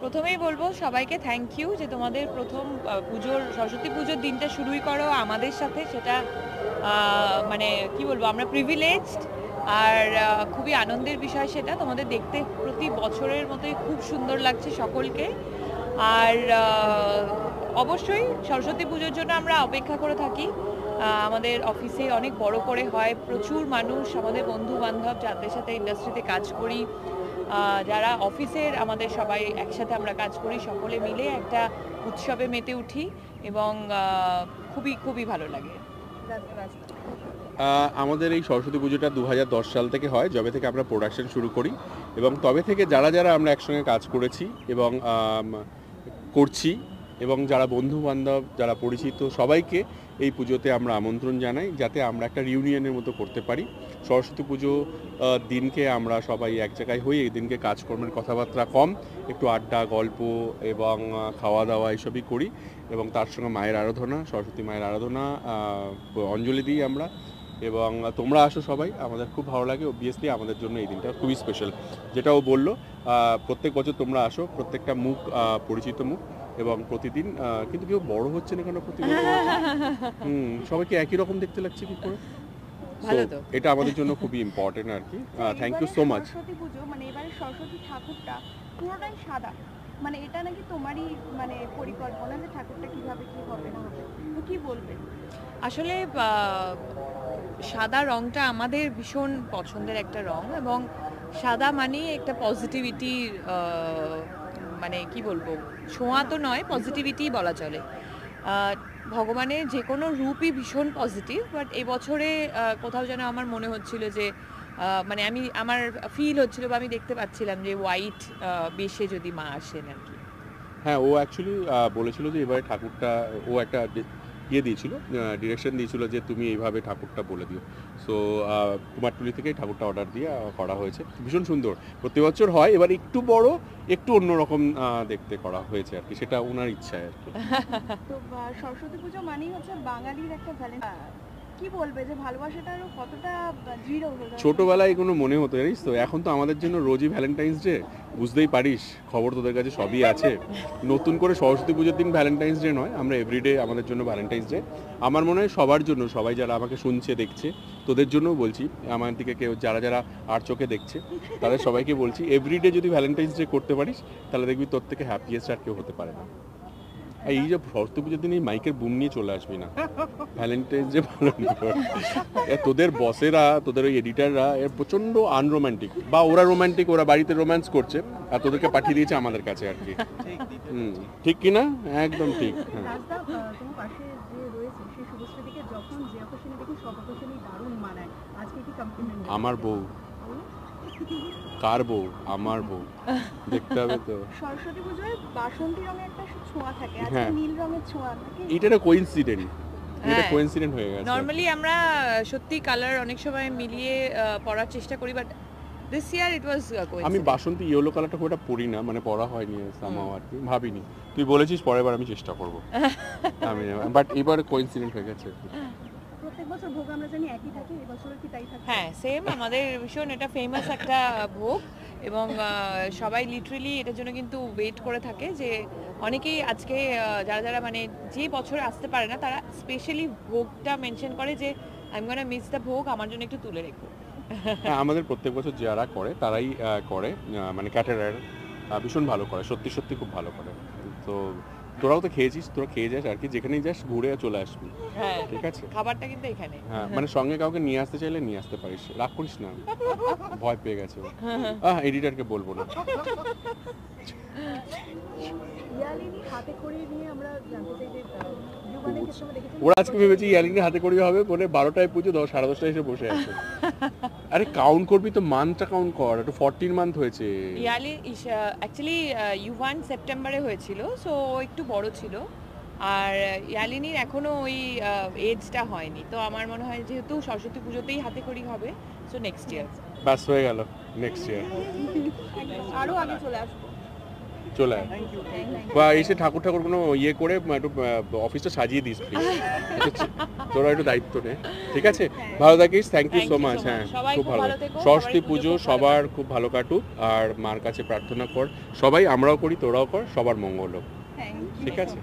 প্রথমেই বলবো সবাইকে থ্যাংক ইউ যে তোমাদের প্রথম সরস্বতী পুজোর দিনটা শুরুই করো আমাদের সাথে। সেটা মানে কি বলবো, আমরা প্রিভিলেজড। আর খুবই আনন্দের বিষয় সেটা। তোমাদের দেখতে প্রতি বছরের মতোই খুব সুন্দর লাগছে সকলকে। আর অবশ্যই সরস্বতী পুজোর জন্য আমরা অপেক্ষা করে থাকি। আমাদের অফিসে অনেক বড় করে হয়, প্রচুর মানুষ, আমাদের বন্ধু বান্ধব যাদের সাথে ইন্ডাস্ট্রিতে কাজ করি, যারা অফিসের, আমাদের সবাই একসাথে আমরা কাজ করি, সকলে মিলে একটা উৎসবে মেতে উঠি এবং খুবই খুবই ভালো লাগে। আমাদের এই সরস্বতী পুজোটা 2010 সাল থেকে হয়, যবে থেকে আমরা প্রোডাকশন শুরু করি, এবং তবে থেকে যারা যারা আমরা একসঙ্গে কাজ করেছি এবং করছি, এবং যারা বন্ধু বান্ধব, যারা পরিচিত, সবাইকে এই পুজোতে আমরা আমন্ত্রণ জানাই যাতে আমরা একটা রিউনিয়নের মতো করতে পারি। সরস্বতী পুজো দিনকে আমরা সবাই এক জায়গায় হই, এই দিনকে কাজকর্মের কথাবার্তা কম, একটু আড্ডা, গল্প এবং খাওয়া দাওয়া এসবই করি, এবং তার সঙ্গে মায়ের আরাধনা, সরস্বতী মায়ের আরাধনা, অঞ্জলি দিই আমরা। এবং তোমরা আসো সবাই, আমাদের খুব ভালো লাগে। অবভিয়াসলি আমাদের জন্য এই দিনটা খুবই স্পেশাল। যেটা ও বললো, প্রত্যেক বছর তোমরা আসো, প্রত্যেকটা মুখ পরিচিত মুখ, এবং প্রতিদিন কিন্তু কেউ বড় হচ্ছে না কেন প্রতি বছর? সবাইকে একই রকম দেখতে লাগছে কি করে? এটা আমাদের জন্য খুবই ইম্পর্টেন্ট আর কি। Thank you so much. Saraswati Puja মানে এবারে সরস্বতী ঠাকুরটা পুরোটাই সাদা, মানে এটা নাকি তোমারই মানে পরিকল্পনা যে ঠাকুরটা কিভাবে কি হবে না হবে, তো কি বলবে? আসলে সাদা রংটা আমাদের ভীষণ পছন্দের একটা রং, এবং সাদা মানে একটা পজিটিভিটির, মানে কি বলবো, ছোঁয়া তো নয়, পজিটিভিটি বলা চলে। ভগবানের যে কোনো রূপই ভীষণ পজিটিভ, বাট এবছরে কোথাও যেন আমার মনে হচ্ছিল যে মানে আমার ফিল হচ্ছিল বা আমি দেখতে পাচ্ছিলাম যে হোয়াইট বেশে যদি মা আসেন আর কি। হ্যাঁ, ও অ্যাকচুয়ালি বলেছিল যে এবারে ঠাকুরটা, ও একটা দিয়েছিল, ডিরেকশন দিয়েছিল যে তুমি এইভাবে ঠাকুরটা বলে দিও। সো কুমারটুলি থেকেই ঠাকুরটা অর্ডার দিয়ে করা হয়েছে। ভীষণ সুন্দর, প্রতি বছর হয়, এবার একটু বড়, একটু অন্যরকম দেখতে করা হয়েছে আর কি, সেটা ওনার ইচ্ছায় আর কি। তো সরস্বতী পুজো মানেই হচ্ছে বাঙালির একটা কি বলবে যে ভালোবাসাটা আরো কতটা দৃঢ় হলো? ছোটবেলায় এগুলো মনে হতো, জানিস তো, এখন তো আমাদের জন্য রোজই ভ্যালেন্টাইন্স ডে, বুঝতেই পারিস, খবর তোদের কাছে সবই আছে। নতুন করে সরস্বতী পুজোর দিন ভ্যালেন্টাইন্স ডে নয়, আমরা এভরিডে আমাদের জন্য ভ্যালেন্টাইন্স ডে। আমার মনে হয় সবার জন্য, সবাই যারা আমাকে শুনছে দেখছে, তোদের জন্যও বলছি, আমার দিকে কেউ যারা যারা আর চোখে দেখছে, তাদের সবাইকে বলছি, এভরিডে যদি ভ্যালেন্টাইন্স ডে করতে পারিস তাহলে দেখবি তোর থেকে হ্যাপিয়েস্ট আর কেউ হতে পারে না। এই যে সরস্বতী পুজোর দিন এই মাইকের বুম নিয়ে চলে আসবি না, ভ্যালেন্টাইন্স ডে পালন কর। তোদের বসেরা, তোদের ওই এডিটাররা এর প্রচণ্ড আনরোম্যান্টিক, বা ওরা রোম্যান্টিক, ওরা বাড়িতে রোম্যান্স করছে আর তোদেরকে পাঠিয়ে দিয়েছে আমাদের কাছে আর কি। ঠিক কি না? একদম ঠিক। হ্যাঁ, আমার বউ। কার বউ? আমার বউ, দেখতে হবে তো। সরস্বতী পুজোয় বাসন্তী রঙের একটা ছোঁয়া থাকে, আজকে নীল রঙের ছোঁয়া থাকে। এটা একটা কোইন্সিডেন্ট, এটা কোইন্সিডেন্ট হয়ে গেছে। নরমালি আমরা সত্যি কালার অনেক সময় মিলিয়ে পরার চেষ্টা করি, but this year it was coincident. আমি বাসন্তী ইয়েলো কালারটা খুব একটা পরি না, মানে পরা হয়নি সামাও আর কি, ভাবিনি। তুই বলেছিস পরের বার আমি চেষ্টা করব। আমি বাট এবারে কোইন্সিডেন্ট হয়ে গেছে। প্রত্যেক বছর ভোগ আমরা জানি একই থাকে, এবছরও কি তাই থাকে? হ্যাঁ, সেম, আমাদের ভীষণ এটা ফেমাস একটা ভোগ, এবং সবাই লিটারেলি এটার জন্য কিন্তু ওয়েট করে থাকে। যে অনেকেই আজকে যারা যারা মানে যে বছর আসতে পারে না, তারা স্পেশালি ভোগটা মেনশন করে যে I am gonna miss the ভোগ, আমার জন্য একটু তুলে রেখো। হ্যাঁ, আমাদের প্রত্যেক বছর যারা করে তারাই করে, মানে ক্যাটারার ভীষণ ভালো করে, সত্যি সত্যি খুব ভালো করে। তো তোরাও তো খেয়েছিস, তোরা খেয়ে যাস আর কি, যেখানেই যাস ঘুরে চলে আসবি। হ্যাঁ, ঠিক আছে, খাবারটা কিন্তু এখানে। হ্যাঁ, মানে সঙ্গে কাউকে নিয়ে আসতে চাইলে নিয়ে আসতে পারিস, রাগ করিস না, ভয় পেয়ে গেছে ও। এডিটরকে বলবো না। ওরা আজকে ভেবেছি ইয়ালিনের হাতে করি হবে বলে 12টায় পুজো, 10:30 এসে বসে আছে। আরে কাউন্ট করবি তো, মান্থটা কাউন্ট কর, একটু 14 মান্থ হয়েছে। ইয়ালি অ্যাকচুয়ালি ইউভান সেপ্টেম্বরে হয়েছিল, সো একটু বড় ছিল, আর ইয়ালিনীর এখনো ওই এজটা হয়নি। তো আমার মনে হয় যেহেতু সরস্বতী পুজোতেই হাতে খড়ি হবে, সো নেক্সট ইয়ার। ব্যাস হয়ে গেল, নেক্সট ইয়ার। আরো আগে চলে আসবো। চলে আয় বা এসে ঠাকুর ঠাকুর কোনো ইয়ে করে একটু অফিসটা সাজিয়ে দিস প্লিজ। তোরা একটু দায়িত্ব নে, ঠিক আছে? ভালো থাকিস, thank you Thank so you so much. much. হ্যাঁ, সবাই খুব খুব ভালো। ভালো থেকো, সরস্বতী সবাই পুজো পুজো খুব ভালো সবার খুব ভালো কাটুক, আর মার কাছে প্রার্থনা কর, সবাই আমরাও করি, তোরাও কর, সবার মঙ্গল হোক, থ্যাংক ইউ। ঠিক আছে?